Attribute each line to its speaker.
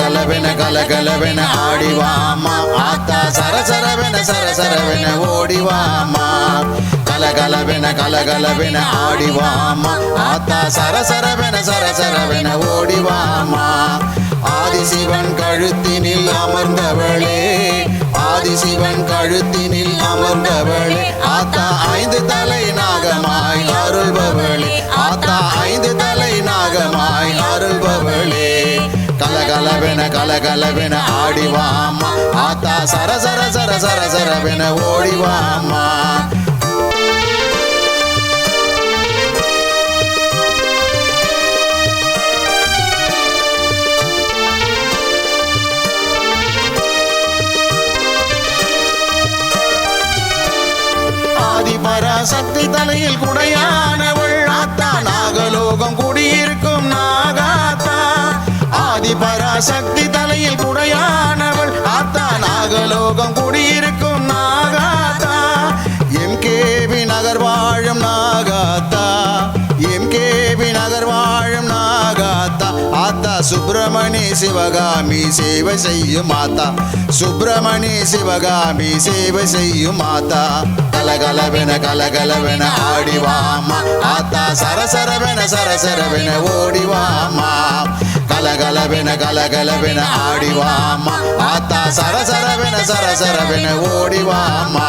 Speaker 1: கலகலவென ஆடிவாமா ஆத்தா சரசரவென ஓடிவாமா கலகலவென ஆடிவாமா ஆத்தா சரசரவென ஓடிவாமா ஆதிசிவன் கழுத்தினில் அமர்ந்தவளே ஆதிசிவன் கழுத்தினில் அமர்ந்தவளே ஆத்தா 5 தலை நாகமாய் அருள்பவளே ஆத்தா 5 தலை நாகமாய் அருள்பவளே கலகலவென ஆடிவாமா ஆத்தா சரசரவென ஓடிவாமா ஆதிபராசக்தி தலையில் குடையானவள் ஆத்தா நாகலோகம் குடியிருக்கும் நாகாத்தா ஆதிபராசக்தி தலையில் குடையானவள் ஆத்தா நாகலோகம் குடியிருக்கும் நாகாத்தா எம்கேபி நகர் வாழும் நாகாத்தா எம்கேபி நகர் வாழும் நாகாத்தா ஆத்தா சுப்பிரமணி சிவகாமி சேவை செய்யும் மாதா சுப்பிரமணி சிவகாமி சேவை செய்யும் மாதா கலகலவென ஆடிவாமா ஆத்தா சரசரவென ஓடிவாமா கலகலவென ஆடிவாமா ஆத்தா சரசரவென ஓடிவாமா